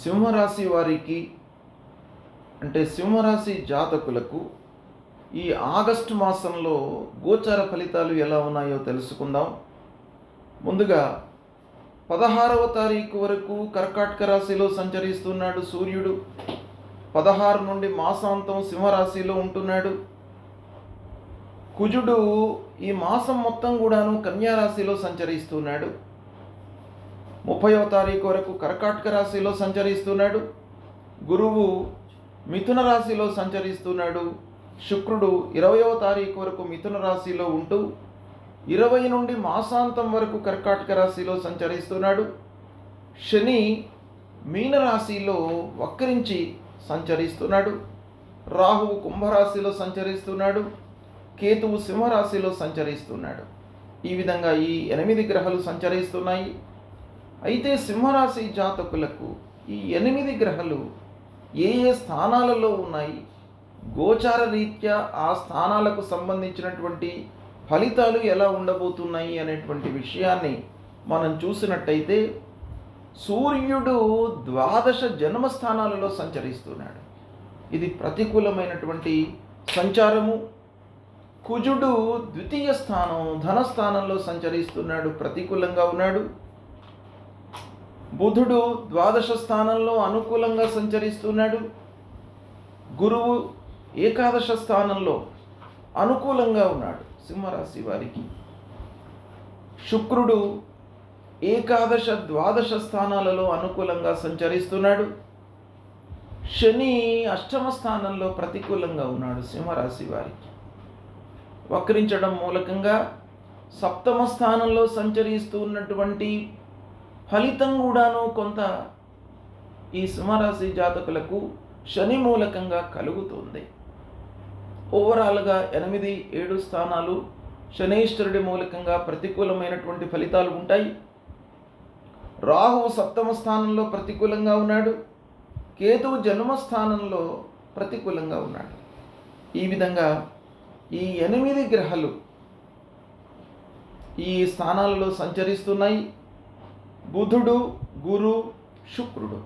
సింహరాశి వారికి అంటే సింహరాశి జాతకులకు ఈ ఆగస్టు మాసంలో గోచార ఫలితాలు ఎలా ఉన్నాయో తెలుసుకుందాం. ముందుగా 16వ తారీఖు వరకు కర్కాటక రాశిలో సంచరిస్తున్నాడు సూర్యుడు. 16 నుండి మాసాంతం సింహరాశిలో ఉంటున్నాడు. కుజుడు ఈ మాసం మొత్తం కూడాను కన్యా రాశిలో సంచరిస్తున్నాడు. 30వ తారీఖు వరకు కర్కాటక రాశిలో సంచరిస్తున్నాడు. గురువు మిథున రాశిలో సంచరిస్తున్నాడు. శుక్రుడు 20వ తారీఖు వరకు మిథున రాశిలో ఉంటూ 20 నుండి మాసాంతం వరకు కర్కాటక రాశిలో సంచరిస్తున్నాడు. శని మీనరాశిలో వక్రించి సంచరిస్తున్నాడు. రాహువు కుంభరాశిలో సంచరిస్తున్నాడు. కేతువు సింహరాశిలో సంచరిస్తున్నాడు. ఈ విధంగా ఈ 8 గ్రహాలు సంచరిస్తున్నాయి. అయితే సింహరాశి జాతకులకు ఈ 8 గ్రహాలు ఏ ఏ స్థానాలలో ఉన్నాయి, గోచార రీత్యా ఆ స్థానాలకు సంబంధించినటువంటి ఫలితాలు ఎలా ఉండబోతున్నాయి అనేటువంటి విషయాన్ని మనం చూసినట్టయితే, సూర్యుడు 12 జన్మస్థానాలలో సంచరిస్తున్నాడు. ఇది ప్రతికూలమైనటువంటి సంచారము. కుజుడు 2వ స్థానం ధనస్థానంలో సంచరిస్తున్నాడు, ప్రతికూలంగా ఉన్నాడు. బుధుడు 12 స్థానంలో అనుకూలంగా సంచరిస్తున్నాడు. గురువు 11 స్థానంలో అనుకూలంగా ఉన్నాడు సింహరాశి వారికి. శుక్రుడు 11, 12 స్థానాలలో అనుకూలంగా సంచరిస్తున్నాడు. శని 8వ స్థానంలో ప్రతికూలంగా ఉన్నాడు సింహరాశి వారికి. వక్రించడం మూలకంగా 7వ స్థానంలో సంచరిస్తూ ఉన్నటువంటి ఫలితం కూడాను కొంత ఈ సింహరాశి జాతకులకు శని మూలకంగా కలుగుతుంది. ఓవరాల్గా 8, 7 స్థానాలు శనీశ్వరుడి మూలకంగా ప్రతికూలమైనటువంటి ఫలితాలు ఉంటాయి. రాహువు 7వ స్థానంలో ప్రతికూలంగా ఉన్నాడు. కేతువు జన్మస్థానంలో ప్రతికూలంగా ఉన్నాడు. ఈ విధంగా ఈ 8 గ్రహాలు ఈ స్థానాలలో సంచరిస్తున్నాయి. బుధుడు, గురు, శుక్రుడు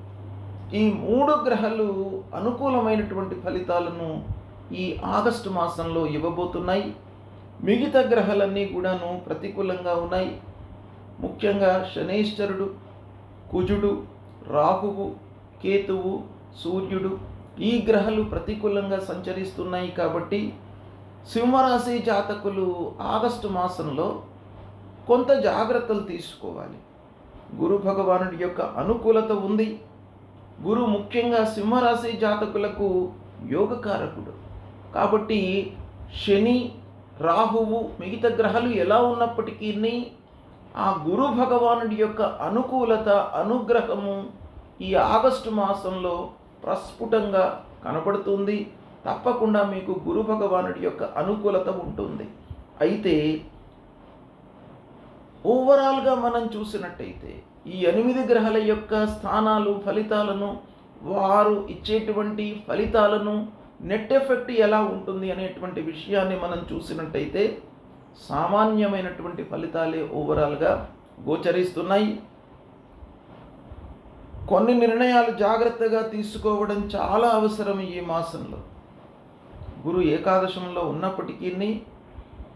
ఈ 3 గ్రహాలు అనుకూలమైనటువంటి ఫలితాలను ఈ ఆగస్టు మాసంలో ఇవ్వబోతున్నాయి. మిగతా గ్రహాలన్నీ కూడాను ప్రతికూలంగా ఉన్నాయి. ముఖ్యంగా శనీశ్వరుడు, కుజుడు, రాహువు, కేతువు, సూర్యుడు ఈ గ్రహాలు ప్రతికూలంగా సంచరిస్తున్నాయి. కాబట్టి సింహరాశి జాతకులు ఆగస్టు మాసంలో కొంత జాగ్రత్తలు తీసుకోవాలి. గురు భగవానుడి యొక్క అనుకూలత ఉంది. గురు ముఖ్యంగా సింహరాశి జాతకులకు యోగకారకుడు. కాబట్టి శని, రాహువు మిగతా గ్రహాలు ఎలా ఉన్నప్పటికీ ఆ గురు భగవానుడి యొక్క అనుకూలత, అనుగ్రహము ఈ ఆగస్టు మాసంలో ప్రస్ఫుటంగా కనబడుతుంది. తప్పకుండా మీకు గురు భగవానుడి యొక్క అనుకూలత ఉంటుంది. అయితే ఓవరాల్గా మనం చూసినట్టయితే ఈ 8 గ్రహాల యొక్క స్థానాలు, ఫలితాలను, వారు ఇచ్చేటువంటి ఫలితాలను, నెట్ ఎఫెక్ట్ ఎలా ఉంటుంది అనేటువంటి విషయాన్ని మనం చూసినట్టయితే సామాన్యమైనటువంటి ఫలితాలే ఓవరాల్గా గోచరిస్తున్నాయి. కొన్ని నిర్ణయాలు జాగ్రత్తగా తీసుకోవడం చాలా అవసరం ఈ మాసంలో. గురు ఏకాదశంలో ఉన్నప్పటికీ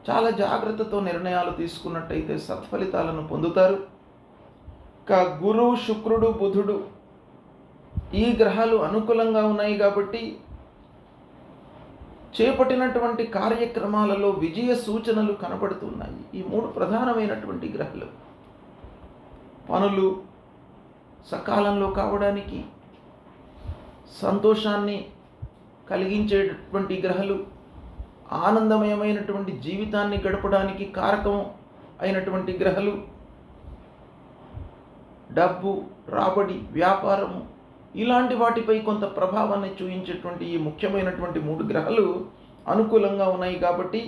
చాలా జాగ్రత్తతో నిర్ణయాలు తీసుకున్నట్టయితే సత్ఫలితాలను పొందుతారు. గురు, శుక్రుడు, బుధుడు ఈ గ్రహాలు అనుకూలంగా ఉన్నాయి కాబట్టి చేపట్టినటువంటి కార్యక్రమాలలో విజయ సూచనలు కనబడుతున్నాయి. ఈ 3 ప్రధానమైనటువంటి గ్రహాలు పనులు సకాలంలో కావడానికి, సంతోషాన్ని కలిగించేటటువంటి గ్రహాలు, ఆనందమయమైనటువంటి జీవితాన్ని గడపడానికి కారకం అయినటువంటి గ్రహాలు, డబ్బు, రాబడి, వ్యాపారము ఇలాంటి వాటిపై కొంత ప్రభావాన్ని చూపించేటువంటి ఈ ముఖ్యమైనటువంటి 3 గ్రహాలు అనుకూలంగా ఉన్నాయి. కాబట్టి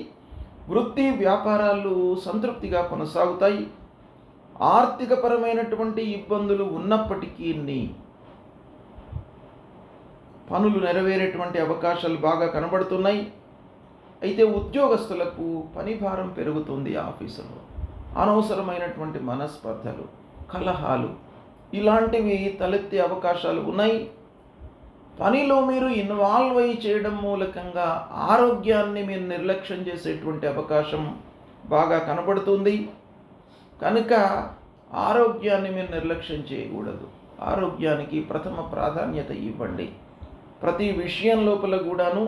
వృత్తి, వ్యాపారాలు సంతృప్తిగా కొనసాగుతాయి. ఆర్థికపరమైనటువంటి ఇబ్బందులు ఉన్నప్పటికీ పనులు నెరవేరేటువంటి అవకాశాలు బాగా కనబడుతున్నాయి. అయితే ఉద్యోగస్తులకు పని భారం పెరుగుతుంది. ఆఫీసులో అనవసరమైనటువంటి మనస్పర్ధలు, కలహాలు ఇలాంటివి తలెత్తే అవకాశాలు ఉన్నాయి. పనిలో మీరు ఇన్వాల్వ్ అయ్యి చేయడం మూలకంగా ఆరోగ్యాన్ని మీరు నిర్లక్ష్యం చేసేటువంటి అవకాశం బాగా కనబడుతుంది. కనుక ఆరోగ్యాన్ని మీరు నిర్లక్ష్యం చేయకూడదు. ఆరోగ్యానికి ప్రథమ ప్రాధాన్యత ఇవ్వండి. ప్రతి విషయం లోపల కూడాను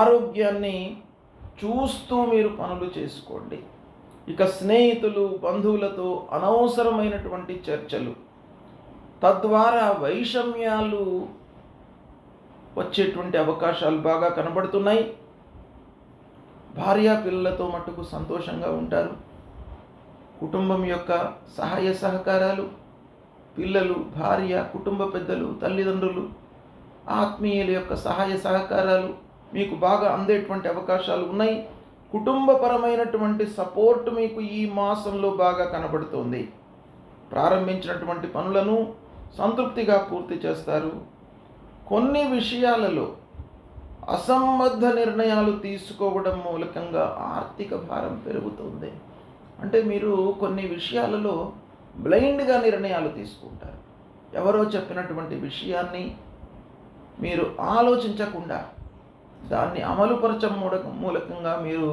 ఆరోగ్యాన్ని చూస్తూ మీరు పనులు చేసుకోండి. ఇక స్నేహితులు, బంధువులతో అనవసరమైనటువంటి చర్చలు, తద్వారా వైషమ్యాలు వచ్చేటువంటి అవకాశాలు బాగా కనబడుతున్నాయి. భార్యా పిల్లలతో మట్టుకు సంతోషంగా ఉంటారు. కుటుంబం యొక్క సహాయ సహకారాలు, పిల్లలు, భార్య, కుటుంబ పెద్దలు, తల్లిదండ్రులు, ఆత్మీయుల యొక్క సహాయ సహకారాలు మీకు బాగా అందేటువంటి అవకాశాలు ఉన్నాయి. కుటుంబపరమైనటువంటి సపోర్ట్ మీకు ఈ మాసంలో బాగా కనబడుతుంది. ప్రారంభించినటువంటి పనులను సంతృప్తిగా పూర్తి చేస్తారు. కొన్ని విషయాలలో అసంబద్ధ నిర్ణయాలు తీసుకోవడం మూలకంగా ఆర్థిక భారం పెరుగుతుంది. అంటే మీరు కొన్ని విషయాలలో బ్లైండ్గా నిర్ణయాలు తీసుకుంటారు. ఎవరో చెప్పినటువంటి విషయాన్ని మీరు ఆలోచించకుండా దాన్ని అమలుపరచడం మూలకంగా మీరు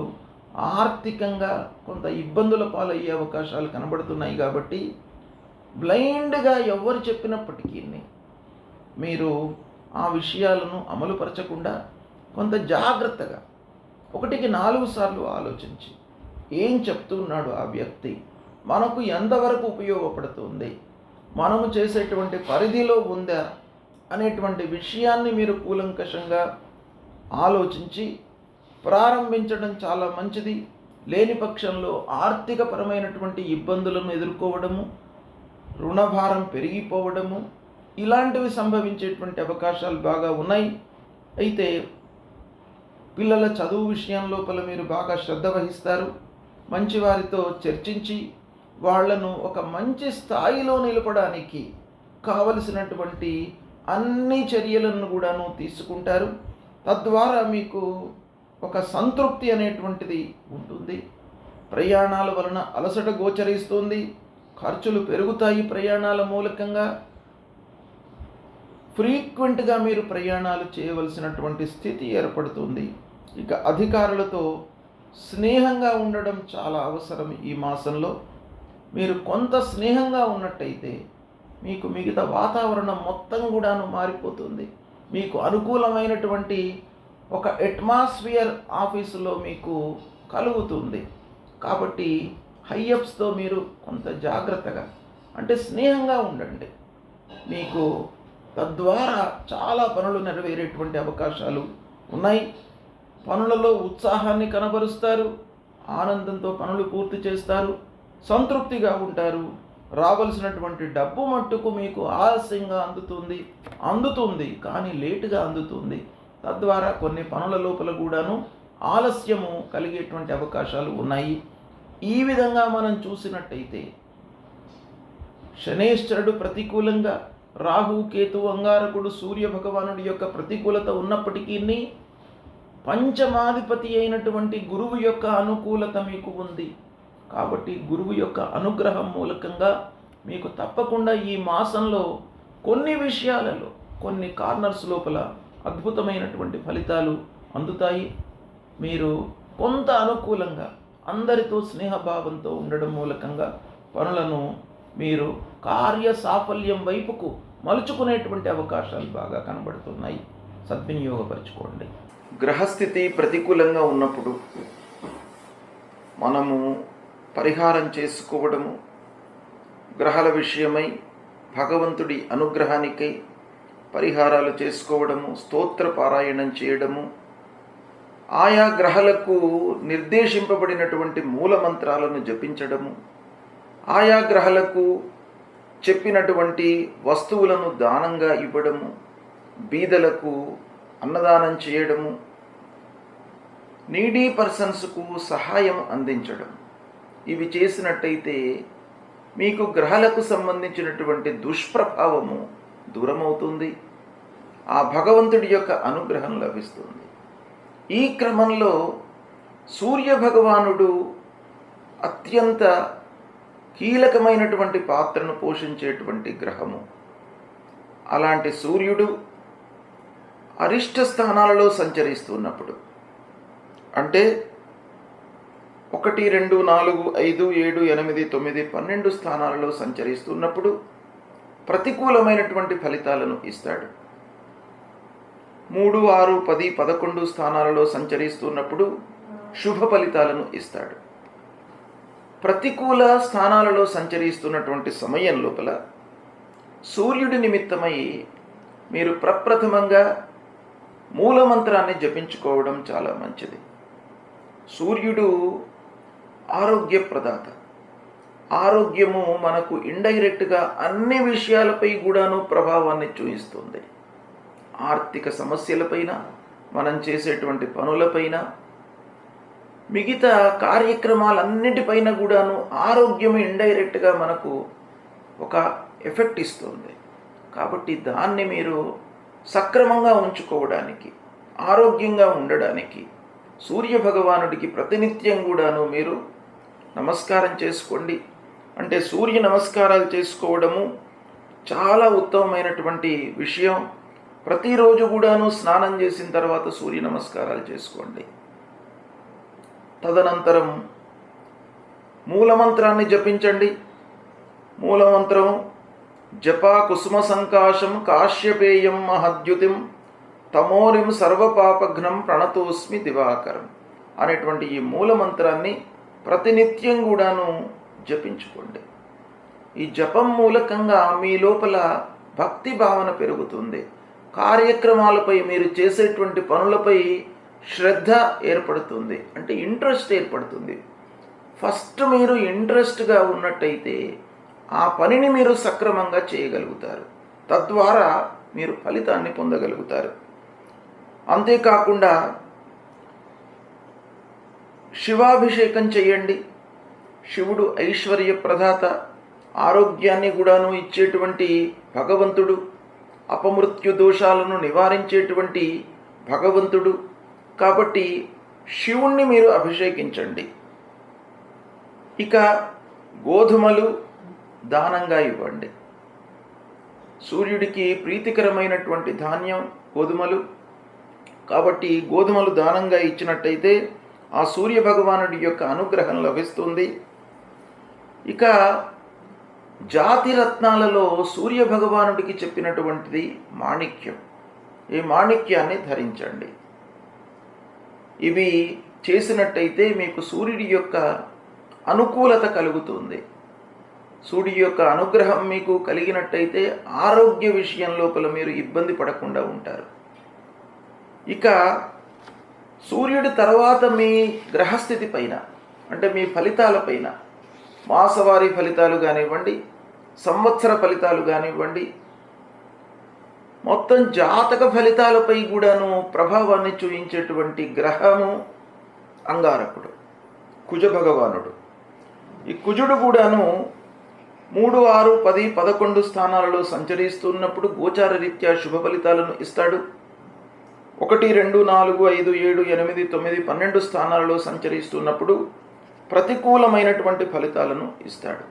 ఆర్థికంగా కొంత ఇబ్బందుల పాలయ్యే అవకాశాలు కనబడుతున్నాయి. కాబట్టి బ్లైండ్గా ఎవరు చెప్పినప్పటికీ మీరు ఆ విషయాలను అమలుపరచకుండా కొంత జాగ్రత్తగా 1కి 4 సార్లు ఆలోచించి ఏం చెప్తున్నాడు ఆ వ్యక్తి, మనకు ఎంతవరకు ఉపయోగపడుతుంది, మనము చేసేటువంటి పరిధిలో ఉందా అనేటువంటి విషయాన్ని మీరు కూలంకషంగా ఆలోచించి ప్రారంభించడం చాలా మంచిది. లేని పక్షంలో ఆర్థికపరమైనటువంటి ఇబ్బందులను ఎదుర్కోవడము, రుణభారం పెరిగిపోవడము ఇలాంటివి సంభవించేటువంటి అవకాశాలు బాగా ఉన్నాయి. అయితే పిల్లల చదువు విషయం లోపల మీరు బాగా శ్రద్ధ వహిస్తారు. మంచి వారితో చర్చించి వాళ్లను ఒక మంచి స్థాయిలో నిలపడానికి కావలసినటువంటి అన్ని చర్యలను కూడాను తీసుకుంటారు. తద్వారా మీకు ఒక సంతృప్తి అనేటువంటిది ఉంటుంది. ప్రయాణాల వలన అలసట గోచరిస్తుంది. ఖర్చులు పెరుగుతాయి. ప్రయాణాల మూలకంగా ఫ్రీక్వెంట్గా మీరు ప్రయాణాలు చేయవలసినటువంటి స్థితి ఏర్పడుతుంది. ఇక అధికారులతో స్నేహంగా ఉండడం చాలా అవసరం. ఈ మాసంలో మీరు కొంత స్నేహంగా ఉన్నట్టయితే మీకు మిగతా వాతావరణం మొత్తం కూడాను మారిపోతుంది. మీకు అనుకూలమైనటువంటి ఒక అట్మాస్ఫియర్ ఆఫీసులో మీకు కలుగుతుంది. కాబట్టి హైయప్స్తో మీరు కొంత జాగ్రత్తగా అంటే స్నేహంగా ఉండండి. మీకు తద్వారా చాలా పనులు నెరవేరేటువంటి అవకాశాలు ఉన్నాయి. పనులలో ఉత్సాహాన్ని కనబరుస్తారు. ఆనందంతో పనులు పూర్తి చేస్తారు. సంతృప్తిగా ఉంటారు. రావాల్సినటువంటి డబ్బు మట్టుకు మీకు ఆలస్యంగా అందుతుంది కానీ లేటుగా అందుతుంది. తద్వారా కొన్ని పనుల లోపల కూడాను ఆలస్యము కలిగేటువంటి అవకాశాలు ఉన్నాయి. ఈ విధంగా మనం చూసినట్టయితే శనేశ్వరుడు ప్రతికూలంగా, రాహు, కేతు, అంగారకుడు, సూర్య భగవానుడి యొక్క ప్రతికూలత ఉన్నప్పటికీ పంచమాధిపతి అయినటువంటి గురువు యొక్క అనుకూలత మీకు ఉంది. కాబట్టి గురువు యొక్క అనుగ్రహం మూలకంగా మీకు తప్పకుండా ఈ మాసంలో కొన్ని విషయాలలో, కొన్ని కార్నర్స్ లోపల అద్భుతమైనటువంటి ఫలితాలు అందుతాయి. మీరు కొంత అనుకూలంగా అందరితో స్నేహభావంతో ఉండడం మూలకంగా పనులను మీరు కార్య సాఫల్యం వైపుకు మలుచుకునేటువంటి అవకాశాలు బాగా కనబడుతున్నాయి. సద్వినియోగపరచుకోండి. గ్రహస్థితి ప్రతికూలంగా ఉన్నప్పుడు మనము పరిహారం చేసుకోవడము, గ్రహాల విషయమై భగవంతుడి అనుగ్రహానికై పరిహారాలు చేసుకోవడము, స్తోత్ర పారాయణం చేయడము, ఆయా గ్రహాలకు నిర్దేశింపబడినటువంటి మూలమంత్రాలను జపించడము, ఆయా గ్రహాలకు చెప్పినటువంటి వస్తువులను దానంగా ఇవ్వడము, బీదలకు అన్నదానం చేయడము, నీడీ పర్సన్స్కు సహాయం అందించడం, ఇవి చేసినట్టయితే మీకు గ్రహాలకు సంబంధించినటువంటి దుష్ప్రభావము దూరమవుతుంది. ఆ భగవంతుడి యొక్క అనుగ్రహం లభిస్తుంది. ఈ క్రమంలో సూర్య భగవానుడు అత్యంత కీలకమైనటువంటి పాత్రను పోషించేటువంటి గ్రహము. అలాంటి సూర్యుడు అరిష్ట స్థానాలలో సంచరిస్తున్నప్పుడు, అంటే 1, 2, 4, 5, 7, 8, 9, 12 స్థానాలలో సంచరిస్తున్నప్పుడు ప్రతికూలమైనటువంటి ఫలితాలను ఇస్తాడు. 3, 6, 10, 11 స్థానాలలో సంచరిస్తున్నప్పుడు శుభ ఫలితాలను ఇస్తాడు. ప్రతికూల స్థానాలలో సంచరిస్తున్నటువంటి సమయం లోపల సూర్యుడి నిమిత్తమై మీరు ప్రప్రథమంగా మూలమంత్రాన్ని జపించుకోవడం చాలా మంచిది. సూర్యుడు ఆరోగ్య ప్రదాత. ఆరోగ్యము మనకు ఇండైరెక్ట్గా అన్ని విషయాలపై కూడాను ప్రభావాన్ని చూపిస్తుంది. ఆర్థిక సమస్యలపైన, మనం చేసేటువంటి పనులపైన, మిగతా కార్యక్రమాలన్నిటిపైన కూడాను ఆరోగ్యం ఇండైరెక్ట్గా మనకు ఒక ఎఫెక్ట్ ఇస్తుంది. కాబట్టి దాన్ని మీరు సక్రమంగా ఉంచుకోవడానికి, ఆరోగ్యంగా ఉండడానికి సూర్యభగవానుడికి ప్రతినిత్యం కూడాను మీరు నమస్కారం చేసుకోండి. అంటే సూర్య నమస్కారాలు చేసుకోవడము చాలా ఉత్తమమైనటువంటి విషయం. ప్రతిరోజు కూడాను స్నానం చేసిన తర్వాత సూర్య నమస్కారాలు చేసుకోండి. తదనంతరం మూలమంత్రాన్ని జపించండి. మూలమంత్రం జపా కుసుమ సంకాశం కాశ్యపేయం మహద్యుతిం తమోరిం సర్వపాపఘ్నం ప్రణతోస్మి దివాకరం అనేటువంటి ఈ మూలమంత్రాన్ని ప్రతినిత్యం కూడాను జపించుకోండి. ఈ జపం మూలకంగా మీ లోపల భక్తి భావన పెరుగుతుంది. కార్యక్రమాలపై, మీరు చేసేటువంటి పనులపై శ్రద్ధ ఏర్పడుతుంది. అంటే ఇంట్రెస్ట్ ఏర్పడుతుంది. ఫస్ట్ మీరు ఇంట్రెస్ట్గా ఉన్నట్టయితే ఆ పనిని మీరు సక్రమంగా చేయగలుగుతారు. తద్వారా మీరు ఫలితాన్ని పొందగలుగుతారు. అంతేకాకుండా శివాభిషేకం చేయండి. శివుడు ఐశ్వర్య ప్రదాత, ఆరోగ్యాన్ని కూడాను ఇచ్చేటువంటి భగవంతుడు, అపమృత్యు దోషాలను నివారించేటువంటి భగవంతుడు. కాబట్టి శివుణ్ణి మీరు అభిషేకించండి. ఇక గోధుమలు దానంగా ఇవ్వండి. సూర్యుడికి ప్రీతికరమైనటువంటి ధాన్యం గోధుమలు. కాబట్టి గోధుమలు దానంగా ఇచ్చినట్టయితే ఆ సూర్య భగవానుడి యొక్క అనుగ్రహం లభిస్తుంది. ఇక జాతి రత్నాలలో సూర్య భగవానుడికి చెప్పినటువంటిది మాణిక్యం. ఈ మాణిక్యాన్ని ధరించండి. ఇవి చేసినట్టయితే మీకు సూర్యుడి యొక్క అనుకూలత కలుగుతుంది. సూర్యుడి యొక్క అనుగ్రహం మీకు కలిగినట్టయితే ఆరోగ్య విషయం లోపల మీరు ఇబ్బంది పడకుండా ఉంటారు. ఇక సూర్యుడి తర్వాత మీ గ్రహస్థితి పైన, అంటే మీ ఫలితాలపైన, మాసవారీ ఫలితాలు కానివ్వండి, సంవత్సర ఫలితాలు కానివ్వండి, మొత్తం జాతక ఫలితాలపై కూడాను ప్రభావాన్ని చూపించేటువంటి గ్రహము అంగారకుడు, కుజ భగవానుడు. ఈ కుజుడు కూడాను 3, 6, 10, 11 స్థానాలలో సంచరిస్తున్నప్పుడు గోచార రీత్యా శుభ ఫలితాలను ఇస్తాడు. 1, 2, 4, 5, 7, 8, 9, 12 స్థానాలలో సంచరిస్తున్నప్పుడు ప్రతికూలమైనటువంటి ఫలితాలను ఇస్తాడు.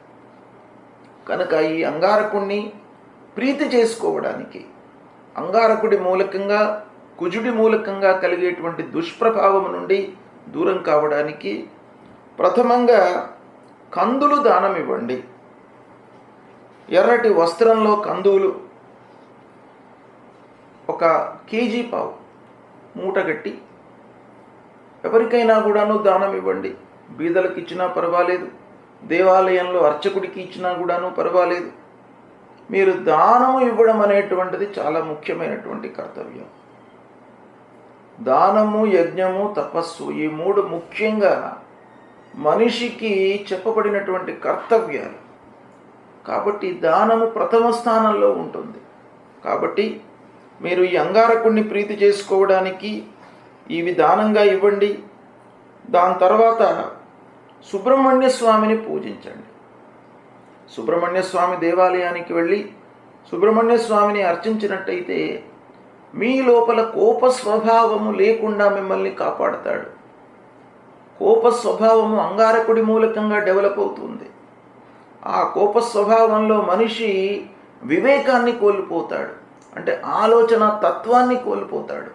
కనుక ఈ అంగారకుడిని ప్రీతి చేసుకోవడానికి, అంగారకుడి మూలకంగా, కుజుడి మూలకంగా కలిగేటువంటి దుష్ప్రభావం నుండి దూరం కావడానికి ప్రథమంగా కందులు దానం ఇవ్వండి. ఎర్రటి వస్త్రంలో కందులు 1 కేజీ పావు మూటగట్టి ఎవరికైనా కూడాను దానం ఇవ్వండి. బీదలకు ఇచ్చినా పర్వాలేదు, దేవాలయంలో అర్చకుడికి ఇచ్చినా కూడాను పర్వాలేదు. మీరు దానము ఇవ్వడం అనేటువంటిది చాలా ముఖ్యమైనటువంటి కర్తవ్యం. దానము, యజ్ఞము, తపస్సు, ఈ 3 ముఖ్యంగా మనిషికి చెప్పబడినటువంటి కర్తవ్యాలు. కాబట్టి దానము ప్రథమ స్థానంలో ఉంటుంది. కాబట్టి మీరు ఈ అంగారకుడిని ప్రీతి చేసుకోవడానికి ఇవి దానంగా ఇవ్వండి. దాని తర్వాత సుబ్రహ్మణ్య స్వామిని పూజించండి. సుబ్రహ్మణ్య స్వామి దేవాలయానికి వెళ్ళి సుబ్రహ్మణ్య స్వామిని అర్చించినట్టయితే మీ లోపల కోప స్వభావము లేకుండా మిమ్మల్ని కాపాడతాడు. కోప స్వభావము అంగారకుడి మూలకంగా డెవలప్ అవుతుంది. ఆ కోప స్వభావంలో మనిషి వివేకాన్ని కోల్పోతాడు, అంటే ఆలోచన తత్వాన్ని కోల్పోతాడు.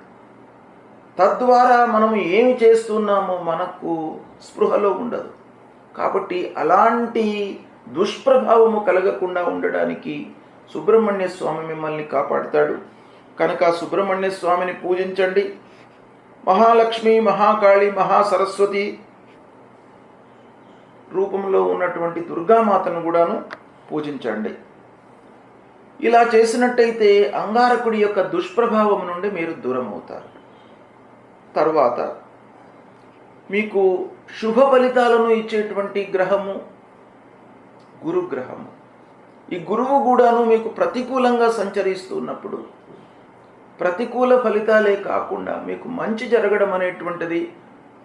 తద్వారా మనం ఏమి చేస్తున్నామో మనకు స్పృహలో ఉండదు. కాబట్టి అలాంటి దుష్ప్రభావము కలగకుండా ఉండడానికి సుబ్రహ్మణ్య స్వామి మిమ్మల్ని కాపాడుతాడు. కనుక సుబ్రహ్మణ్య స్వామిని పూజించండి. మహాలక్ష్మి, మహాకాళి, మహాసరస్వతి రూపంలో ఉన్నటువంటి దుర్గామాతను కూడాను పూజించండి. ఇలా చేసినట్టయితే అంగారకుడి యొక్క దుష్ప్రభావం నుండి మీరు దూరం అవుతారు. తర్వాత మీకు శుభ ఫలితాలను ఇచ్చేటువంటి గ్రహము గురుగ్రహము. ఈ గురువు కూడాను మీకు ప్రతికూలంగా సంచరిస్తున్నప్పుడు ప్రతికూల ఫలితాలే కాకుండా మీకు మంచి జరగడం అనేటువంటిది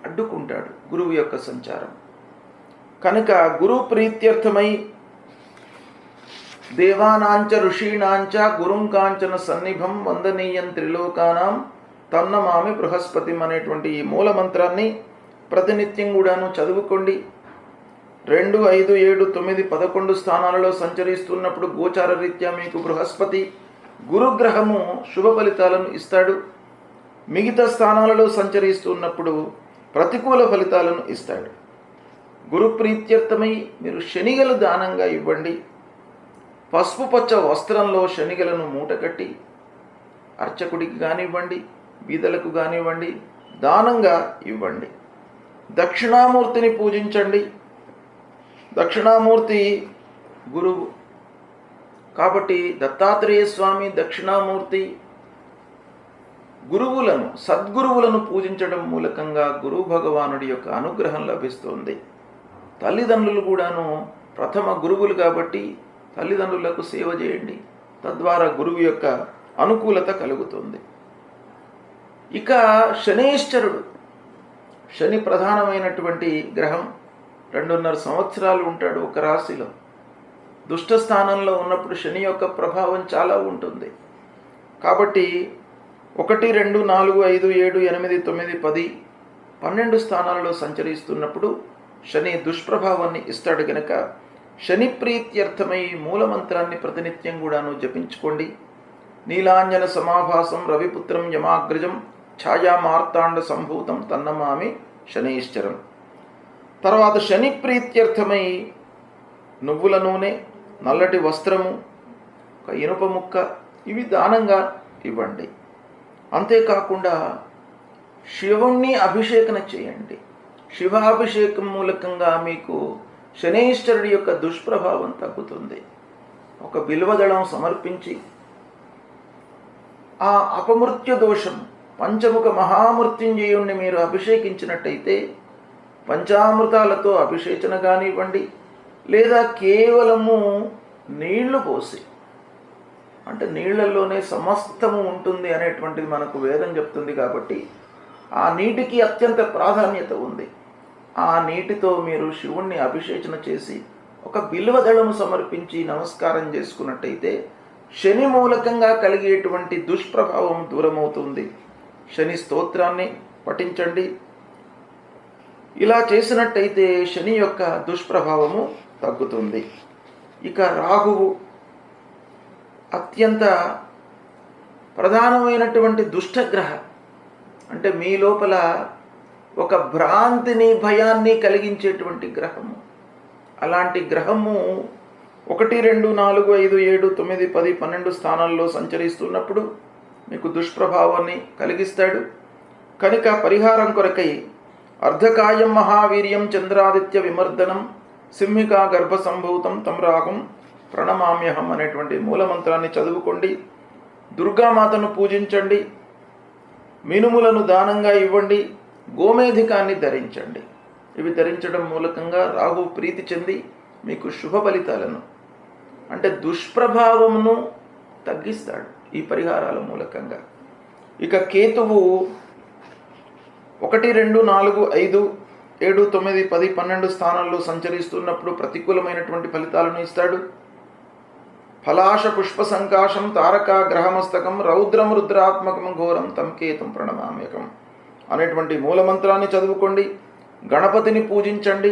అడ్డుకుంటాడు గురువు యొక్క సంచారం. కనుక గురు ప్రీత్యర్థమై దేవానాంచ ఋషీణాంచ గురుం కాంచన సన్నిభం వందనీయం త్రిలోకానాం తన్నమామి బృహస్పతి అనేటువంటి ఈ మూల మంత్రాన్ని ప్రతినిత్యం కూడాను చదువుకోండి. 2, 5, 7, 9, 11 స్థానాలలో సంచరిస్తున్నప్పుడు గోచార రీత్యా మీకు బృహస్పతి గురుగ్రహము శుభ ఫలితాలను ఇస్తాడు. మిగతా స్థానాలలో సంచరిస్తున్నప్పుడు ప్రతికూల ఫలితాలను ఇస్తాడు. గురు ప్రీత్యర్థమై మీరు శనిగలు దానంగా ఇవ్వండి. పసుపు పచ్చ వస్త్రంలో శనిగలను మూటకట్టి అర్చకుడికి కానివ్వండి, బీదలకు కానివ్వండి, దానంగా ఇవ్వండి. దక్షిణామూర్తిని పూజించండి. దక్షిణామూర్తి గురువు కాబట్టి దత్తాత్రేయ స్వామి దక్షిణామూర్తి. గురువులను, సద్గురువులను పూజించడం మూలకంగా గురు భగవానుడి యొక్క అనుగ్రహం లభిస్తుంది. తల్లిదండ్రులు కూడాను ప్రథమ గురువులు కాబట్టి తల్లిదండ్రులకు సేవ చేయండి. తద్వారా గురువు యొక్క అనుకూలత కలుగుతుంది. ఇక శనేశ్వరుడు, శని ప్రధానమైనటువంటి గ్రహం. 2.5 సంవత్సరాలు ఉంటాడు ఒక రాశిలో. దుష్ట స్థానంలో ఉన్నప్పుడు శని యొక్క ప్రభావం చాలా ఉంటుంది. కాబట్టి 1, 2, 4, 5, 7, 8, 9, 10, 12 స్థానాలలో సంచరిస్తున్నప్పుడు శని దుష్ప్రభావాన్ని ఇస్తాడు. గనక శని ప్రీత్యర్థమై మూలమంత్రాన్ని ప్రతినిత్యం కూడాను జపించుకోండి. నీలాంజన సమాభాసం రవిపుత్రం యమాగ్రజం ఛాయా మార్తాండ సంభూతం తన్నమామి శనైశ్చరం. తర్వాత శని ప్రీత్యర్థమై నువ్వుల నూనె, నల్లటి వస్త్రము, ఒక ఇనుప ముక్క ఇవి దానంగా ఇవ్వండి. అంతేకాకుండా శివుణ్ణి అభిషేకన చేయండి. శివాభిషేకం మూలకంగా మీకు శనైశ్వరుడి యొక్క దుష్ప్రభావం తగ్గుతుంది. ఒక బిల్వదళం సమర్పించి ఆ అపమృత్యు దోషం పంచముఖ మహామృత్యుంజయుణ్ణి మీరు అభిషేకించినట్టయితే పంచామృతాలతో అభిషేచన కానివ్వండి, లేదా కేవలము నీళ్లు పోసి, అంటే నీళ్లలోనే సమస్తము ఉంటుంది అనేటువంటిది మనకు వేదం చెప్తుంది. కాబట్టి ఆ నీటికి అత్యంత ప్రాధాన్యత ఉంది. ఆ నీటితో మీరు శివుణ్ణి అభిషేచన చేసి ఒక బిల్వదళము సమర్పించి నమస్కారం చేసుకున్నట్టయితే శని మూలకంగా కలిగేటువంటి దుష్ప్రభావం దూరమవుతుంది. శని స్తోత్రాన్ని పఠించండి. ఇలా చేసినట్టయితే శని యొక్క దుష్ప్రభావము తగ్గుతుంది. ఇక రాహువు అత్యంత ప్రధానమైనటువంటి దుష్టగ్రహ. అంటే మీ లోపల ఒక భ్రాంతిని, భయాన్ని కలిగించేటువంటి గ్రహము. అలాంటి గ్రహము 1, 2, 4, 5, 7, 9, 10, 12 స్థానాల్లో సంచరిస్తున్నప్పుడు మీకు దుష్ప్రభావాన్ని కలిగిస్తాడు. కనుక పరిహారం కొరకై అర్ధకాయం మహావీర్యం చంద్రాదిత్య విమర్దనం సింహికా గర్భ సంభూతం తం రాహుం ప్రణమామ్యహం అనేటువంటి మూలమంత్రాన్ని చదువుకోండి. దుర్గామాతను పూజించండి. మినుములను దానంగా ఇవ్వండి. గోమేధికాన్ని ధరించండి. ఇవి ధరించడం మూలకంగా రాహు ప్రీతి చెంది మీకు శుభ ఫలితాలను, అంటే దుష్ప్రభావమును తగ్గిస్తాడు ఈ పరిహారాల మూలకంగా. ఇక కేతువు 1, 2, 4, 5, 7, 9, 10, 12 స్థానాల్లో సంచరిస్తున్నప్పుడు ప్రతికూలమైనటువంటి ఫలితాలను ఇస్తాడు. ఫలాశ పుష్ప సంకాశం తారకా గ్రహమస్తకం రౌద్రం రుద్రాత్మకం ఘోరం తం కేతం ప్రణమామ్యకం అనేటువంటి మూలమంత్రాన్ని చదువుకోండి. గణపతిని పూజించండి.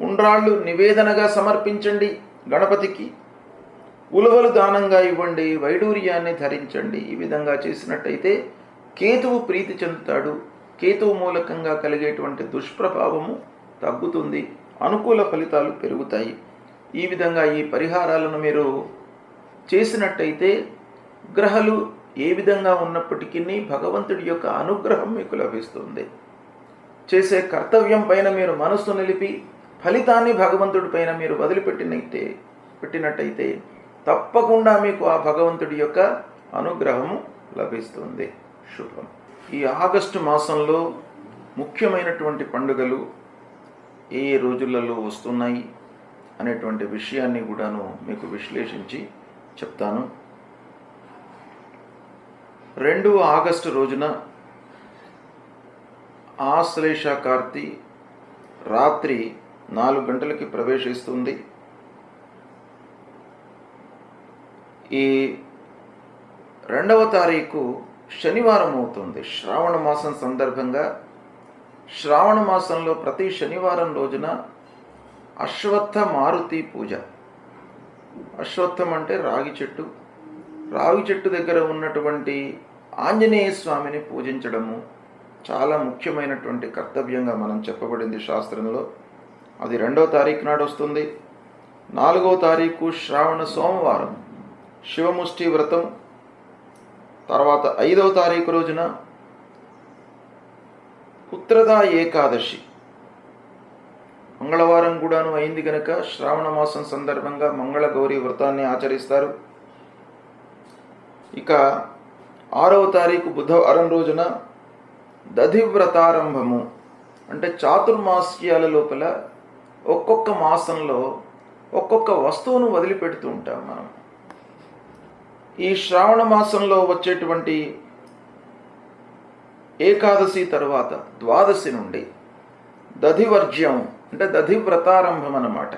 ఉండ్రాళ్ళు నివేదనగా సమర్పించండి గణపతికి, ఉలవలు దానంగా ఇవ్వండి, వైడూర్యాన్ని ధరించండి. ఈ విధంగా చేసినట్టయితే కేతువు ప్రీతి చెందుతాడు. కేతువు మూలకంగా కలిగేటువంటి దుష్ప్రభావము తగ్గుతుంది, అనుకూల ఫలితాలు పెరుగుతాయి. ఈ విధంగా ఈ పరిహారాలను మీరు చేసినట్టయితే గ్రహాలు ఏ విధంగా ఉన్నప్పటికీ భగవంతుడి యొక్క అనుగ్రహం మీకు లభిస్తుంది. చేసే కర్తవ్యం పైన మీరు మనస్సు నిలిపి ఫలితాన్ని భగవంతుడి పైన మీరు పెట్టినట్టయితే తప్పకుండా మీకు ఆ భగవంతుడి యొక్క అనుగ్రహము లభిస్తుంది. శుభం. ఈ ఆగస్టు మాసంలో ముఖ్యమైనటువంటి పండుగలు ఏ రోజులలో వస్తున్నాయి అనేటువంటి విషయాన్ని కూడాను మీకు విశ్లేషించి చెప్తాను. 2 ఆగస్టు రోజున ఆశ్లేష కార్తీ రాత్రి 4 గంటలకి ప్రవేశిస్తుంది. ఈ 2వ తారీఖు శనివారం అవుతుంది. శ్రావణ మాసం సందర్భంగా శ్రావణ మాసంలో ప్రతి శనివారం రోజున అశ్వత్థ మారుతి పూజ. అశ్వత్థం అంటే రాగి చెట్టు. రాగి చెట్టు దగ్గర ఉన్నటువంటి ఆంజనేయ స్వామిని పూజించడము చాలా ముఖ్యమైనటువంటి కర్తవ్యంగా మనం చెప్పబడింది శాస్త్రంలో. అది 2వ తారీఖు నాడు వస్తుంది. 4వ తారీఖు శ్రావణ సోమవారం శివముష్టి వ్రతం. తర్వాత 5వ తారీఖు రోజున పుత్రదా ఏకాదశి, మంగళవారం కూడాను అయింది కనుక శ్రావణ మాసం సందర్భంగా మంగళగౌరి వ్రతాన్ని ఆచరిస్తారు. ఇక 6వ తారీఖు బుధవారం రోజున దధివ్రతారంభము, అంటే చాతుర్మాస్యాల లోపల ఒక్కొక్క మాసంలో ఒక్కొక్క వస్తువును వదిలిపెడుతూ ఉంటాం మనం. ఈ శ్రావణ మాసంలో వచ్చేటువంటి ఏకాదశి తరువాత ద్వాదశి నుండి దధివర్జ్యం అంటే దధివ్రతారంభం అన్నమాట.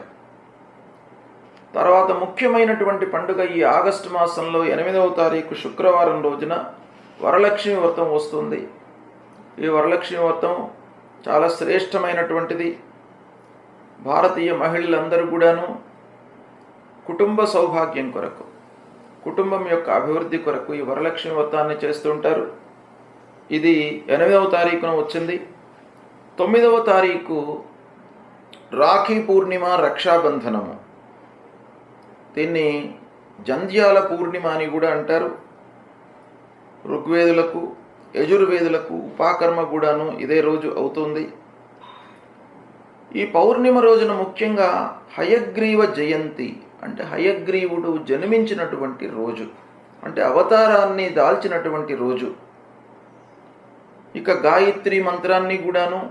తర్వాత ముఖ్యమైనటువంటి పండుగ ఈ ఆగస్టు మాసంలో 8వ తారీఖు శుక్రవారం రోజున వరలక్ష్మి వ్రతం వస్తుంది. ఈ వరలక్ష్మి వ్రతం చాలా శ్రేష్టమైనటువంటిది. భారతీయ మహిళలందరూ కూడాను కుటుంబ సౌభాగ్యం కొరకు, కుటుంబం యొక్క అభివృద్ధి కొరకు ఈ వరలక్ష్మి వ్రతాన్ని చేస్తుంటారు. ఇది 8వ తారీఖున వచ్చింది. 9వ తారీఖు రాఖీ పూర్ణిమ, రక్షాబంధనము. దీన్ని జంధ్యాల పూర్ణిమ అని కూడా అంటారు. ఋగ్వేదులకు యజుర్వేదులకు ఉపాకర్మ కూడాను ఇదే రోజు అవుతుంది. ఈ పౌర్ణిమ రోజున ముఖ్యంగా హయగ్రీవ జయంతి, అంటే హయగ్రీవుడు జన్మించినటువంటి రోజు, అంటే అవతారాన్ని దాల్చినటువంటి రోజు. ఇక గాయత్రి మంత్రాన్ని కూడాను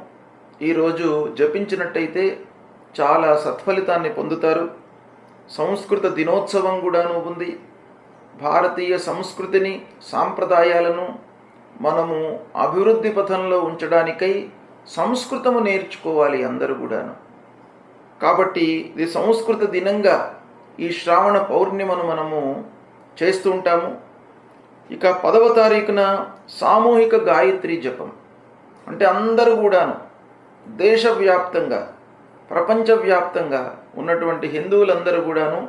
ఈరోజు జపించినట్టయితే చాలా సత్ఫలితాన్ని పొందుతారు. సంస్కృత దినోత్సవం కూడాను ఉంది. భారతీయ సంస్కృతిని, సాంప్రదాయాలను మనము అభివృద్ధి పథంలో ఉంచడానికై సంస్కృతము నేర్చుకోవాలి అందరూ కూడాను. కాబట్టి ఇది సంస్కృత దినంగా ఈ శ్రావణ పౌర్ణిమను మనము చేస్తూ ఉంటాము. ఇక 10వ తారీఖున సామూహిక గాయత్రి జపం, అంటే అందరూ కూడాను దేశవ్యాప్తంగా, ప్రపంచవ్యాప్తంగా ఉన్నటువంటి హిందువులందరూ కూడాను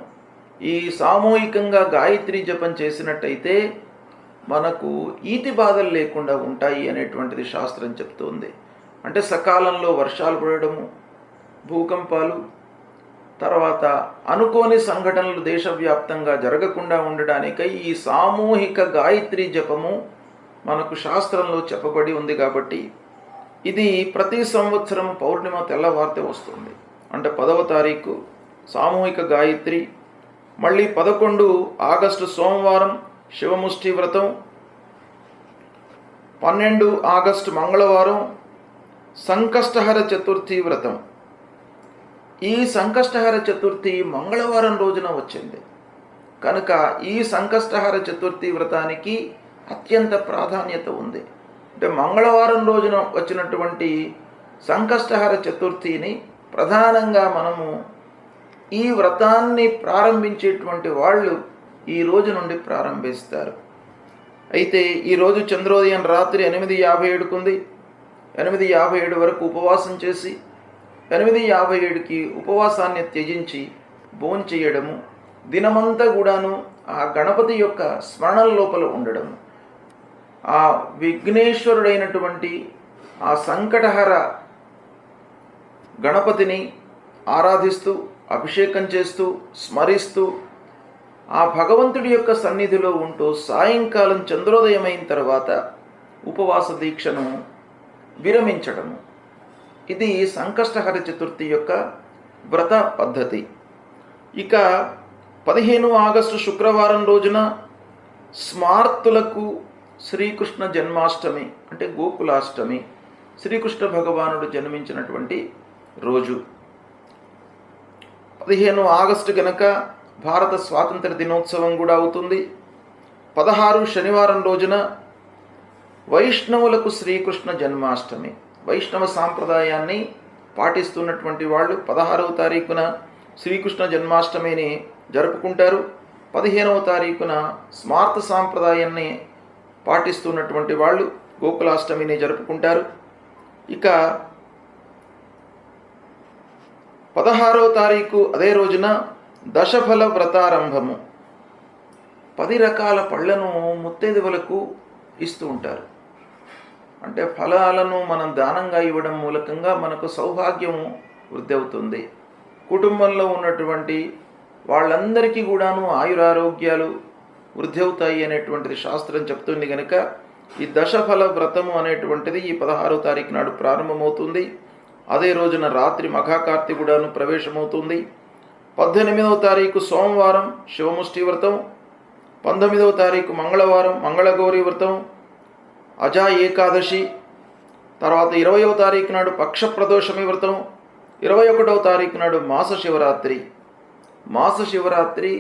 ఈ సామూహికంగా గాయత్రి జపం చేసినట్టయితే మనకు ఈతి బాధలు లేకుండా ఉంటాయి అనేటువంటిది శాస్త్రం చెప్తుంది. అంటే సకాలంలో వర్షాలు పడడము, భూకంపాలు, తర్వాత అనుకోని సంఘటనలు దేశవ్యాప్తంగా జరగకుండా ఉండడానికై ఈ సామూహిక గాయత్రి జపము మనకు శాస్త్రంలో చెప్పబడి ఉంది. కాబట్టి ఇది ప్రతి సంవత్సరం పౌర్ణిమ తెల్లవారితే వస్తుంది. అంటే 10వ తారీఖు సామూహిక గాయత్రి, మళ్ళీ 11 ఆగస్టు సోమవారం శివముష్టి వ్రతం, 12 ఆగస్టు మంగళవారం సంకష్టహర చతుర్థి వ్రతం. ఈ సంకష్టహర చతుర్థి మంగళవారం రోజున వచ్చింది కనుక ఈ సంకష్టహర చతుర్థి వ్రతానికి అత్యంత ప్రాధాన్యత ఉంది. అంటే మంగళవారం రోజున వచ్చినటువంటి సంకష్టహర చతుర్థిని ప్రధానంగా మనము ఈ వ్రతాన్ని ప్రారంభించేటువంటి వాళ్ళు ఈ రోజు నుండి ప్రారంభిస్తారు. అయితే ఈరోజు చంద్రోదయం రాత్రి 8:57 ఉంది. 8:57 వరకు ఉపవాసం చేసి 8:57కి ఉపవాసాన్ని త్యజించి భోంచేయడము, దినమంతా కూడాను ఆ గణపతి యొక్క స్మరణల లోపల ఉండడము, ఆ విఘ్నేశ్వరుడైనటువంటి ఆ సంకటహర గణపతిని ఆరాధిస్తూ అభిషేకం చేస్తూ స్మరిస్తూ ఆ భగవంతుడి యొక్క సన్నిధిలో ఉంటూ సాయంకాలం చంద్రోదయమైన తర్వాత ఉపవాస దీక్షను విరమించడము. ఇది సంకష్టహర చతుర్థి యొక్క వ్రత పద్ధతి. ఇక 15 ఆగస్టు శుక్రవారం రోజున స్మార్తులకు శ్రీకృష్ణ జన్మాష్టమి అంటే గోకులాష్టమి, శ్రీకృష్ణ భగవానుడు జన్మించినటువంటి రోజు. 15 ఆగస్టు కనుక భారత స్వాతంత్ర దినోత్సవం కూడా అవుతుంది. 16 శనివారం రోజున వైష్ణవులకు శ్రీకృష్ణ జన్మాష్టమి. వైష్ణవ సాంప్రదాయాన్ని పాటిస్తున్నటువంటి వాళ్ళు 16వ తారీఖున శ్రీకృష్ణ జన్మాష్టమిని జరుపుకుంటారు. 15వ తారీఖున స్మార్త సాంప్రదాయాన్ని పాటిస్తున్నటువంటి వాళ్ళు గోకులాష్టమిని జరుపుకుంటారు. ఇక 16వ తారీఖు అదే రోజున దశఫల వ్రతారంభము. 10 రకాల పళ్ళను ముత్తైదువులకు ఇస్తూ ఉంటారు. అంటే ఫలాలను మనం దానంగా ఇవ్వడం మూలకంగా మనకు సౌభాగ్యము వృద్ధి అవుతుంది. కుటుంబంలో ఉన్నటువంటి వాళ్ళందరికీ కూడాను ఆయురారోగ్యాలు వృద్ధి అవుతాయి అనేటువంటిది శాస్త్రం చెప్తుంది. కనుక ఈ దశఫల వ్రతము అనేటువంటిది ఈ 16వ తారీఖు నాడు ప్రారంభమవుతుంది. అదే రోజున రాత్రి మఖాకార్తి కూడాను ప్రవేశమవుతుంది. 18వ తారీఖు సోమవారం శివముష్టి వ్రతం, 19వ తారీఖు మంగళవారం మంగళగౌరి వ్రతం, అజా ఏకాదశి, తర్వాత 20వ తారీఖు నాడు పక్ష ప్రదోషమి వ్రతం, 21వ తారీఖు నాడు మాస శివరాత్రి. మాస శివరాత్రి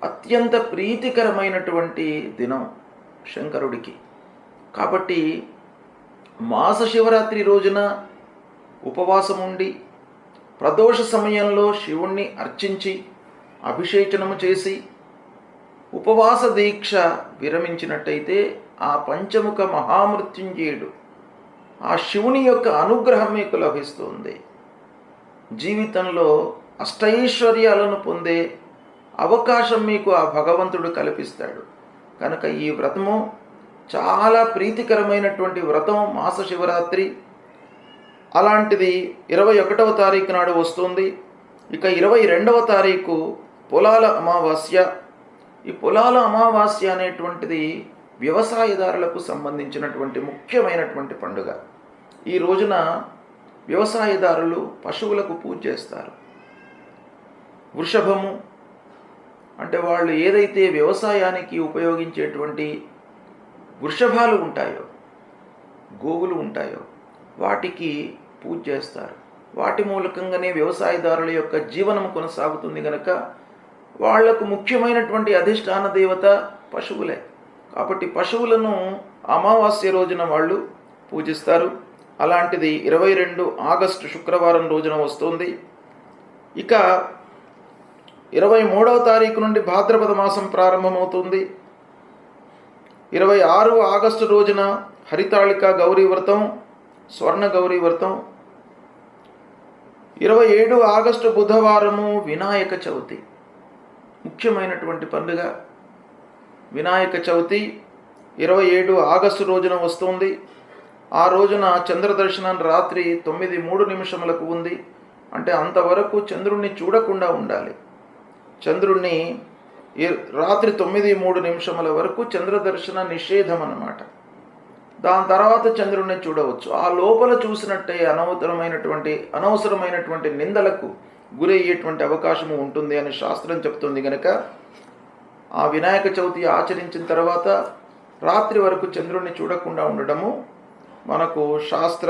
అత్యంత ప్రీతికరమైనటువంటి దినం శంకరుడికి. కాబట్టి మాస శివరాత్రి రోజున ఉపవాసం ఉండి ప్రదోష సమయంలో శివుణ్ణి అర్చించి అభిషేచనము చేసి ఉపవాస దీక్ష విరమించినట్టయితే ఆ పంచముఖ మహామృత్యుంజయుడు ఆ శివుని యొక్క అనుగ్రహం మీకు లభిస్తుంది. జీవితంలో అష్టైశ్వర్యాలను పొందే అవకాశం మీకు ఆ భగవంతుడు కల్పిస్తాడు. కనుక ఈ వ్రతము చాలా ప్రీతికరమైనటువంటి వ్రతం మాస శివరాత్రి. అలాంటిది 21వ తారీఖు నాడు వస్తుంది. ఇక 22వ తారీఖు పొలాల అమావాస్య. ఈ పొలాల అమావాస్య అనేటువంటిది వ్యవసాయదారులకు సంబంధించినటువంటి ముఖ్యమైనటువంటి పండుగ. ఈ రోజున వ్యవసాయదారులు పశువులకు పూజ చేస్తారు. వృషభము అంటే వాళ్ళు ఏదైతే వ్యవసాయానికి ఉపయోగించేటువంటి వృషభాలు ఉంటాయో, గోవులు ఉంటాయో వాటికి పూజ చేస్తారు. వాటి మూలకంగానే వ్యవసాయదారుల యొక్క జీవనం కొనసాగుతుంది. కనుక వాళ్లకు ముఖ్యమైనటువంటి అధిష్టాన దేవత పశువులే. కాబట్టి పశువులను అమావాస్య రోజున వాళ్ళు పూజిస్తారు. అలాంటిది 22 ఆగస్టు శుక్రవారం రోజున వస్తుంది. ఇక 23వ తారీఖు నుండి భాద్రపద మాసం ప్రారంభమవుతుంది. 26 ఆగస్టు రోజున హరితాళిక గౌరీ వ్రతం, స్వర్ణ గౌరీ వ్రతం. 27 ఆగస్టు బుధవారము వినాయక చవితి, ముఖ్యమైనటువంటి పండుగ వినాయక చవితి 27 ఆగస్టు రోజున వస్తుంది. ఆ రోజున చంద్రదర్శనం రాత్రి 9:03 ఉంది. అంటే అంతవరకు చంద్రుణ్ణి చూడకుండా ఉండాలి. చంద్రుణ్ణి రాత్రి 9:03 వరకు చంద్రదర్శన నిషేధం అన్నమాట. దాని తర్వాత చంద్రుణ్ణి చూడవచ్చు. ఆ లోపల చూసినట్టే అనవసరమైనటువంటి నిందలకు గురయ్యేటువంటి అవకాశము ఉంటుంది అని శాస్త్రం చెప్తుంది. కనుక ఆ వినాయక చవితి ఆచరించిన తర్వాత రాత్రి వరకు చంద్రుణ్ణి చూడకుండా ఉండడము మనకు శాస్త్ర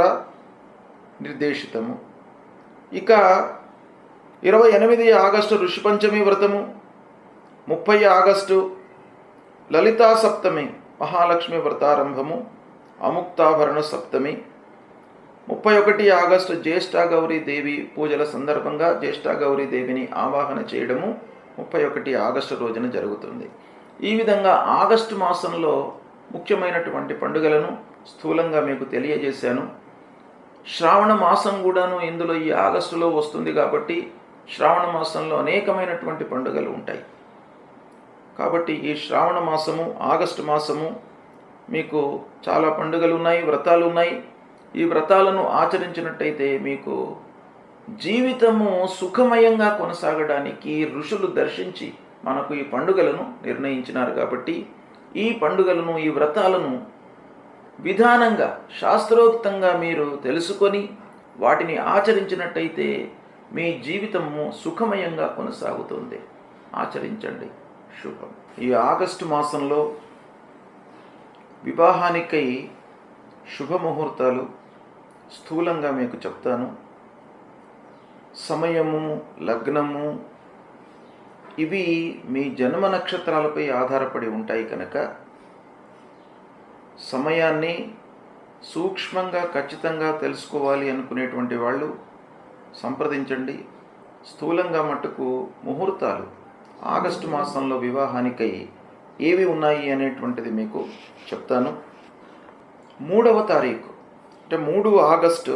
నిర్దేశితము. ఇక 28 ఆగస్టు ఋషిపంచమి వ్రతము, 30 ఆగస్టు లలితా సప్తమి మహాలక్ష్మి వ్రతారంభము, అముక్తాభరణ సప్తమి, 31 ఆగస్టు జ్యేష్ఠ గౌరీ దేవి పూజల సందర్భంగా జ్యేష్ఠ గౌరీ దేవిని ఆవాహన చేయడము 31 ఆగస్టు రోజున జరుగుతుంది. ఈ విధంగా ఆగస్టు మాసంలో ముఖ్యమైనటువంటి పండుగలను స్థూలంగా మీకు తెలియజేశాను. శ్రావణ మాసం కూడాను ఇందులో ఈ ఆగస్టులో వస్తుంది కాబట్టి శ్రావణ మాసంలో అనేకమైనటువంటి పండుగలు ఉంటాయి. కాబట్టి ఈ శ్రావణ మాసము, ఆగస్టు మాసము మీకు చాలా పండుగలు ఉన్నాయి, వ్రతాలు ఉన్నాయి. ఈ వ్రతాలను ఆచరించినట్టయితే మీకు జీవితము సుఖమయంగా కొనసాగడానికి ఋషులు దర్శించి మనకు ఈ పండుగలను నిర్ణయించినారు. కాబట్టి ఈ పండుగలను, ఈ వ్రతాలను విధానంగా శాస్త్రోక్తంగా మీరు తెలుసుకొని వాటిని ఆచరించినట్టయితే మీ జీవితము సుఖమయంగా కొనసాగుతుంది. ఆచరించండి. శుభం. ఈ ఆగస్టు మాసంలో వివాహానికై శుభముహూర్తాలు స్థూలంగా మీకు చెప్తాను. సమయము, లగ్నము ఇవి మీ జన్మ నక్షత్రాలపై ఆధారపడి ఉంటాయి కనుక సమయాన్ని సూక్ష్మంగా ఖచ్చితంగా తెలుసుకోవాలి అనుకునేటువంటి వాళ్ళు సంప్రదించండి. స్థూలంగా మట్టుకు ముహూర్తాలు ఆగస్టు మాసంలో వివాహానికై ఏవి ఉన్నాయి అనేటువంటిది మీకు చెప్తాను. 3వ తారీఖు అంటే 3 ఆగస్టు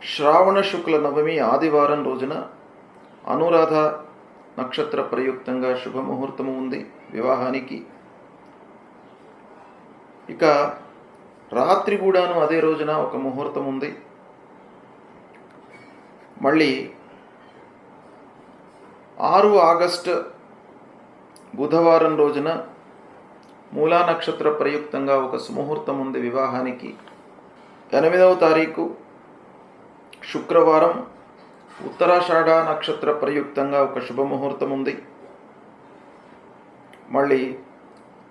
శ్రావణ శుక్ల నవమి ఆదివారం రోజున అనురాధ నక్షత్ర ప్రయుక్తంగా శుభముహూర్తము ఉంది వివాహానికి. ఇక రాత్రి కూడాను అదే రోజున ఒక ముహూర్తం ఉంది. మళ్ళీ 6 ఆగస్టు బుధవారం రోజున మూలా నక్షత్ర ప్రయుక్తంగా ఒక సుముహూర్తం ఉంది వివాహానికి. 8వ తారీఖు శుక్రవారం ఉత్తరాషాఢ నక్షత్ర ప్రయుక్తంగా ఒక శుభముహూర్తం ఉంది. మళ్ళీ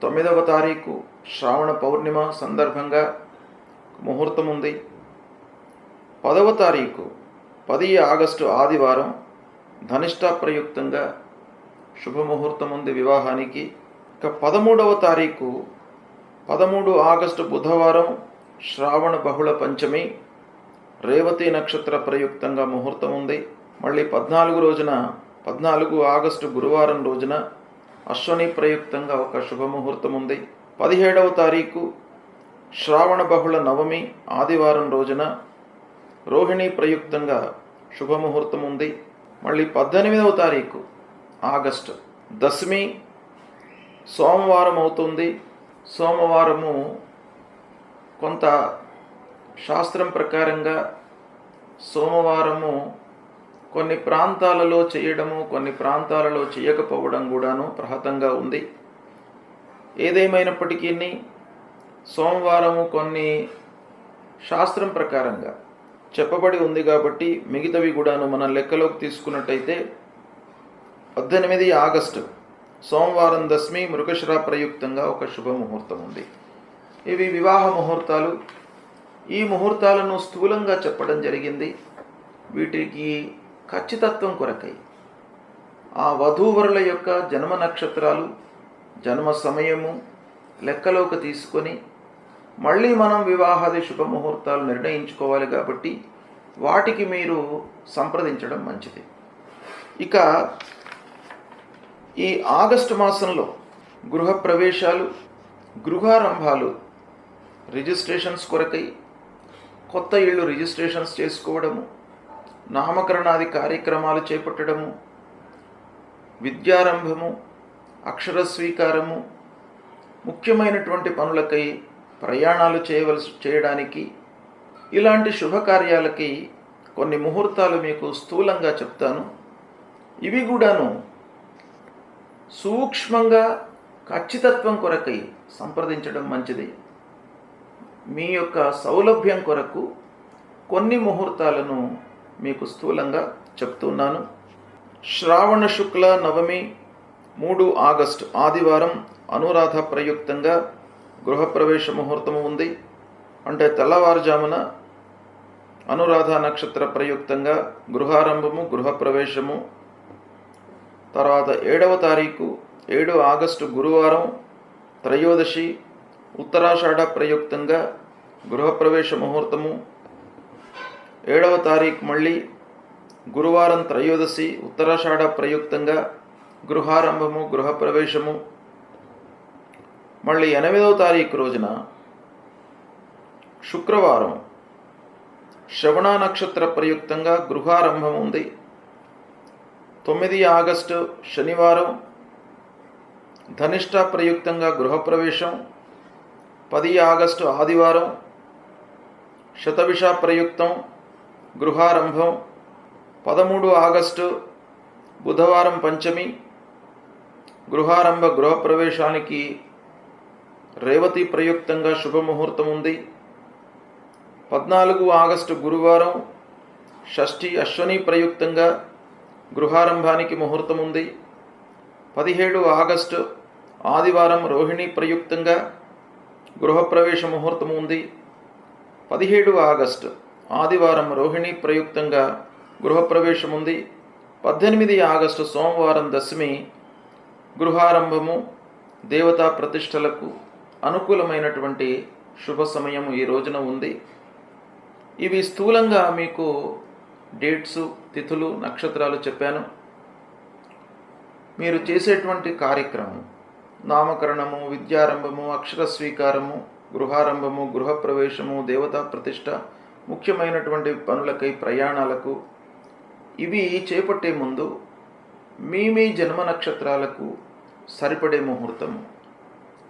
9వ తారీఖు శ్రావణ పౌర్ణిమ సందర్భంగా ముహూర్తం ఉంది. 10వ తారీఖు 10 ఆగస్టు ఆదివారం ధనిష్ట ప్రయుక్తంగా శుభముహూర్తం ఉంది వివాహానికి. ఇక 13వ తారీఖు 13 ఆగస్టు బుధవారం శ్రావణ బహుళ పంచమి రేవతి నక్షత్ర ప్రయుక్తంగా ముహూర్తం ఉంది. మళ్ళీ 14 ఆగస్టు గురువారం రోజున అశ్వని ప్రయుక్తంగా ఒక శుభముహూర్తం ఉంది. 17వ తారీఖు శ్రావణ బహుళ నవమి ఆదివారం రోజున రోహిణి ప్రయుక్తంగా శుభముహూర్తం ఉంది. మళ్ళీ 18వ తారీఖు ఆగస్టు దశమి సోమవారం అవుతుంది. సోమవారము కొంత శాస్త్రం ప్రకారంగా సోమవారము కొన్ని ప్రాంతాలలో చేయడము, కొన్ని ప్రాంతాలలో చేయకపోవడం కూడాను ప్రహతంగా ఉంది. ఏదేమైనప్పటికీ సోమవారము కొన్ని శాస్త్రం ప్రకారంగా చెప్పబడి ఉంది కాబట్టి మిగతావి కూడాను మనం లెక్కలోకి తీసుకున్నట్టయితే 18 ఆగస్టు సోమవారం దశమి మృగశిర ప్రయుక్తంగా ఒక శుభముహూర్తం ఉంది. ఇవి వివాహ ముహూర్తాలు. ఈ ముహూర్తాలను స్థూలంగా చెప్పడం జరిగింది. వీటికి ఖచ్చితత్వం కొరకై ఆ వధూవరుల యొక్క జన్మ నక్షత్రాలు, జన్మ సమయము లెక్కలోకి తీసుకొని మళ్ళీ మనం వివాహాది శుభముహూర్తాలు నిర్ణయించుకోవాలి. కాబట్టి వాటికి మీరు సంప్రదించడం మంచిది. ఇక ఈ ఆగస్టు మాసంలో గృహప్రవేశాలు, గృహారంభాలు, రిజిస్ట్రేషన్స్ కొరకై కొత్త ఇళ్ళు రిజిస్ట్రేషన్స్ చేసుకోవడము, నామకరణాది కార్యక్రమాలు చేపట్టడము, విద్యారంభము, అక్షర స్వీకారము, ముఖ్యమైనటువంటి పనులకై ప్రయాణాలు చేయడానికి ఇలాంటి శుభకార్యాలకి కొన్ని ముహూర్తాలు మీకు స్థూలంగా చెప్తాను. ఇవి కూడాను సూక్ష్మంగా ఖచ్చితత్వం కొరకై సంప్రదించడం మంచిది. మీ యొక్క సౌలభ్యం కొరకు కొన్ని ముహూర్తాలను మీకు స్థూలంగా చెప్తున్నాను. శ్రావణ శుక్ల నవమి 3 ఆగస్టు ఆదివారం అనురాధ ప్రయుక్తంగా గృహప్రవేశ ముహూర్తము ఉంది. అంటే తెల్లవారుజామున అనురాధ నక్షత్ర ప్రయుక్తంగా గృహారంభము, గృహప్రవేశము. తర్వాత 7వ తారీఖు 7 ఆగస్టు గురువారం త్రయోదశి ఉత్తరాషాఢ ప్రయుక్తంగా గృహప్రవేశ ముహూర్తము. 7వ తారీఖు మళ్ళీ గురువారం త్రయోదశి ఉత్తరాషాఢ ప్రయుక్తంగా గృహారంభము, గృహప్రవేశము. మళ్ళీ 8వ తారీఖు రోజున శుక్రవారం శ్రవణ నక్షత్ర ప్రయుక్తంగా గృహారంభం ఉంది. 9 ఆగస్టు శనివారం ధనిష్ట ప్రయుక్తంగా గృహప్రవేశం. 10 ఆగస్టు ఆదివారం శతభిష ప్రయుక్తం గృహారంభం. 13 ఆగస్టు బుధవారం పంచమి గృహారంభ గృహప్రవేశానికి రేవతి ప్రయుక్తంగా శుభముహూర్తం ఉంది. 14 ఆగస్టు గురువారం షష్ఠి అశ్వని ప్రయుక్తంగా గృహారంభానికి ముహూర్తం ఉంది. 17 ఆగస్టు ఆదివారం రోహిణి ప్రయుక్తంగా గృహప్రవేశ ముహూర్తం ఉంది. 17 ఆగస్టు ఆదివారం రోహిణి ప్రయుక్తంగా గృహప్రవేశం ఉంది. 18 ఆగస్టు సోమవారం దశమి గృహారంభము. దేవతా ప్రతిష్టలకు అనుకూలమైనటువంటి శుభ సమయం ఈ రోజున ఉంది. ఇవి స్థూలంగా మీకు డేట్సు, తిథులు, నక్షత్రాలు చెప్పాను. మీరు చేసేటువంటి కార్యక్రమం నామకరణము, విద్యారంభము, అక్షర స్వీకారము, గృహారంభము, గృహప్రవేశము, దేవతా ప్రతిష్ట, ముఖ్యమైనటువంటి పనులకై ప్రయాణాలకు ఇవి చేపట్టే ముందు మీ జన్మ నక్షత్రాలకు సరిపడే ముహూర్తము,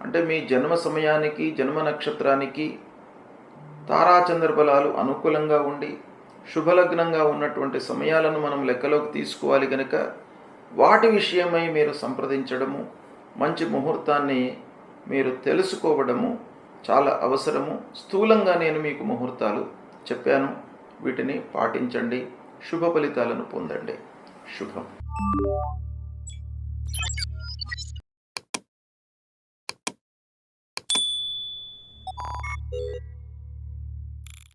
అంటే మీ జన్మ సమయానికి జన్మ నక్షత్రానికి తారాచంద్ర బలాలు అనుకూలంగా ఉండి శుభలగ్నంగా ఉన్నటువంటి సమయాలను మనం లెక్కలోకి తీసుకోవాలి కనుక వాటి విషయమై మీరు సంప్రదించడము, మంచి ముహూర్తాన్ని మీరు తెలుసుకోవడము చాలా అవసరము. స్థూలంగా నేను మీకు ముహూర్తాలు చెప్పాను, వీటిని పాటించండి, శుభ ఫలితాలను పొందండి. శుభం.